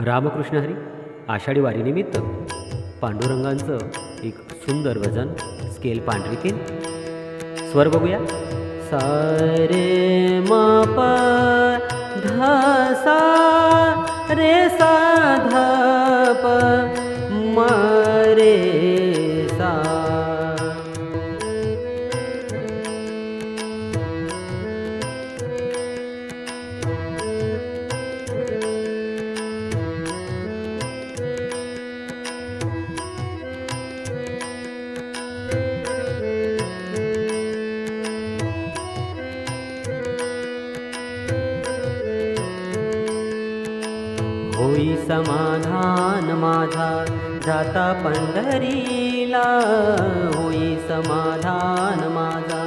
रामकृष्ण हरी. आषाढी वारीनिमित्त पांडुरंगांचं एक सुंदर भजन. स्केल पांढरी तीन. स्वर बघूया. सा रे म प ध सा रे सा ध प म रे सा. होई समाधान माझा जाता पंढरीला. होई समाधान माझा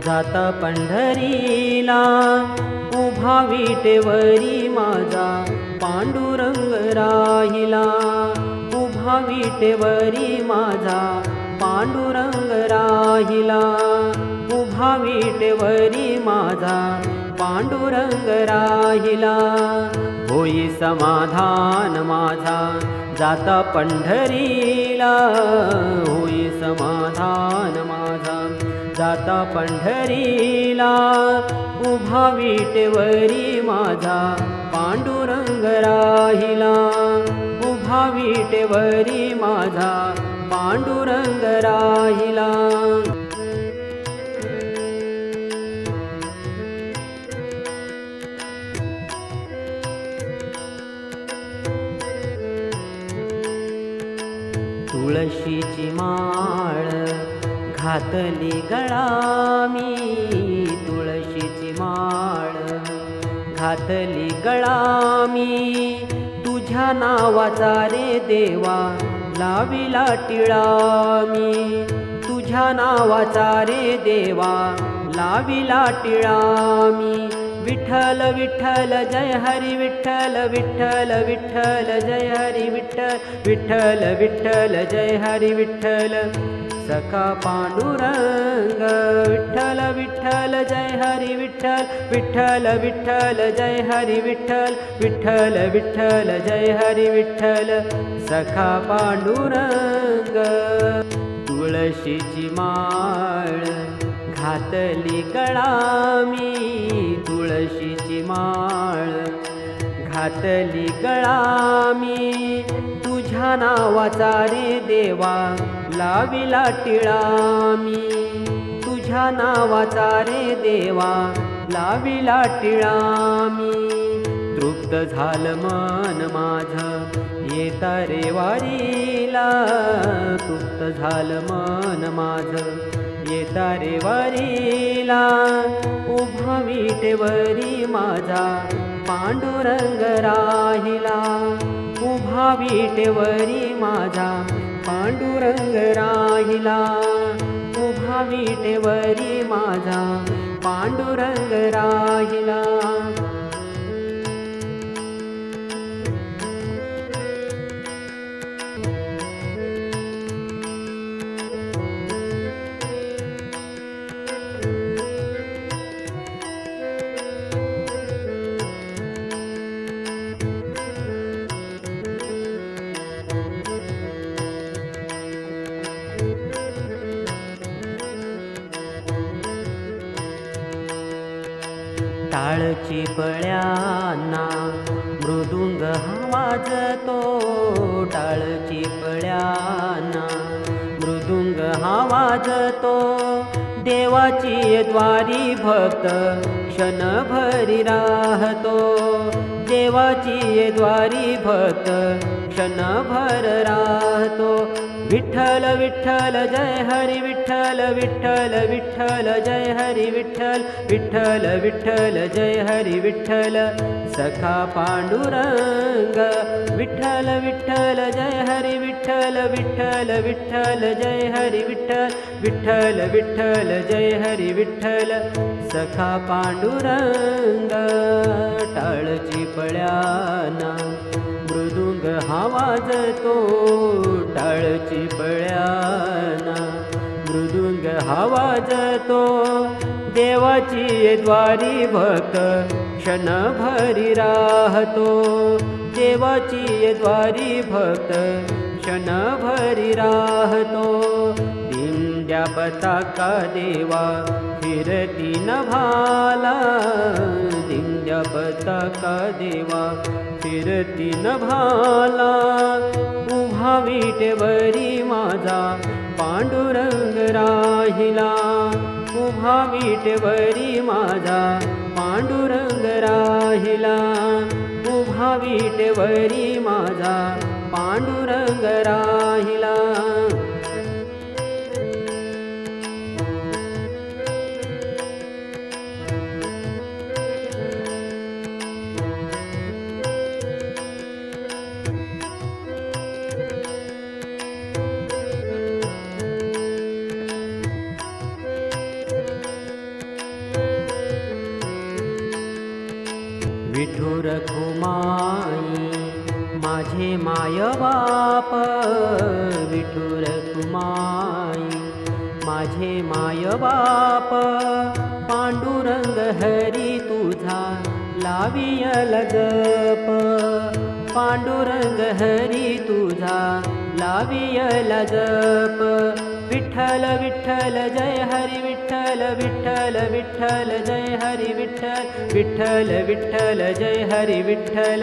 जाता पंढरीला. उभा विटेवरी माझा पांडुरंग राहिला. उभा विटेवरी माझा पांडुरंग राहिला. उभा विटेवरी माझा पांडुरंग राहिला. होई समाधान माझा जाता पंढरीला. होई समाधान माझा जाता पंढरीला. उभा विटेवरी माझा पांडुरंग राहिला. उभा विटेवरी माझा पांडुरंग राहिला. तुळशीची माळ घातली गळा मी. तुळशीची माळ घातली गळा मी. तुझ्या नावाचा रे देवा लाविला टिळा मी. तुझ्या नावाचा रे देवा लाविला टिळा मी. विठ्ठल विठ्ठल जय हरी विठ्ठल. विठ्ठल विठ्ठल जय हरी विठ्ठल. विठ्ठल विठ्ठल जय हरी विठ्ठल. सखा पांडुरंग विठ्ठल विठ्ठल जय हरी विठ्ठल. विठ्ठल विठ्ठल जय हरी विठ्ठल. विठ्ठल विठ्ठल जय हरी विठ्ठल. सखा पांडुरंग. तुळशीची माळ घातली गळा मी. तुळशीची माळ घातली गळा मी. तुझ्या नावाचा रे देवा लाविला टिळा मी. तुझ्या नावाचा रे देवा लाविला टिळा मी. तृप्त झालं मन माझं येता रे वारीला. तृप्त झालं मन माझं येता रे वारीला. उभा विटेवरी माझा पांडुरंग राहिला. उभा विटेवरी माझा पांडुरंग राहिला. उभा विटेवरी माझा पांडुरंग राहिला. टाळची पळ्यांना मृदुंग हा वाजतो. टाळची पळ्यांना मृदुंग हा वाजतो. देवाची द्वारी भक्त क्षणभरी राहतो. देवाची द्वारी भक्त क्षणभर राहतो. विठ्ठल विठ्ठल जय हरी विठ्ठल. विठ्ठल विठ्ठल जय हरी विठ्ठल. विठ्ठल विठ्ठल जय हरी विठ्ठल. सखा पांडुरंग. विठ्ठल विठ्ठल जय हरी विठ्ठल. विठ्ठल विठ्ठल जय हरी विठ्ठल. विठ्ठल विठ्ठल जय हरी विठ्ठल. सखा पांडुरंग. टाळची पळ्यांना मृदुंग हा वाजतो. टाळची पळ्यांना मृदुंग हा वाजतो. देवाची द्वारी भक्त क्षणभरी राहतो. देवाची द्वारी द्वारी भक्त क्षणभरी राहतो. दिंड्या पताका देवा फिरती नभाला, दिंड्या पताका देवा फिरती नभाला. उभा विटेवरी माझा पांडुरंग राहिला, उभा विटेवरी माझा पांडुरंग राहिला, उभा विटेवरी माझा पांडुरंग राहिला. विठुर कुमाई माझे माय बाप, विठुर कुमाई माझे माय बाप. पांडुरंग हरी तुझा लावियल जप, पांडुरंग हरी तुझा लावियल जप. विठ्ठल विठ्ठल जय हरी विठ्ठल, विठ्ठल विठ्ठल जय हरी विठ्ठल, विठ्ठल विठ्ठल जय हरी विठ्ठल.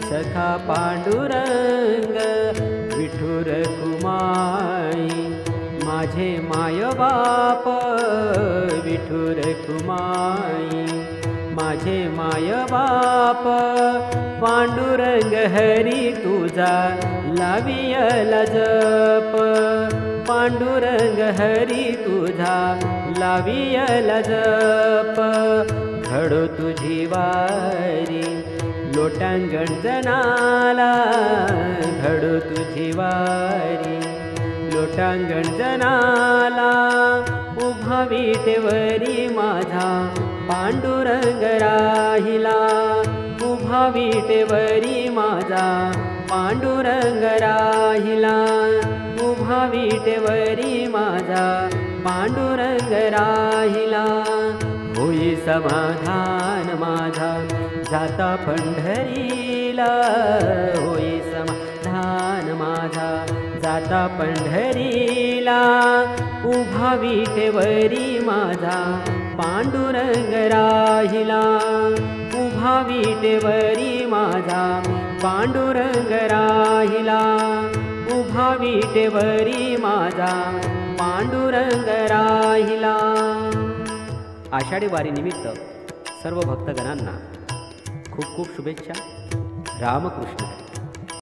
सखा पांडुरंग विठुर कुमाई माझे माय बाप, विठुर कुमाई माझे माय बाप. पांडुरंग हरी तुझा लावियल जप, पांडुरंग हरी तुझा लावियल जप. घडो तुझी वारी लोटांगण जनाला, घडो तुझी वारी लोटांगण जनाला. उभा विटेवरी माझा पांडुरंग राहिला, उभा विटेवरी माझा पांडुरंग राहिला, उभा विटेवरी माझा पांडुरंग राहिला. होई समाधान माझा जाता पंढरीला, होई समाधान माझा जाता पंढरीला. उभा विटेवरी माझा पांडुरंग राहिला, उभा विटेवरी माझा पांडुरंग राहिला, उभा विटेवरी माझा पांडुरंग राहिला. आषाढी वारीनिमित्त सर्व भक्तगणांना खूप खूप शुभेच्छा. रामकृष्ण.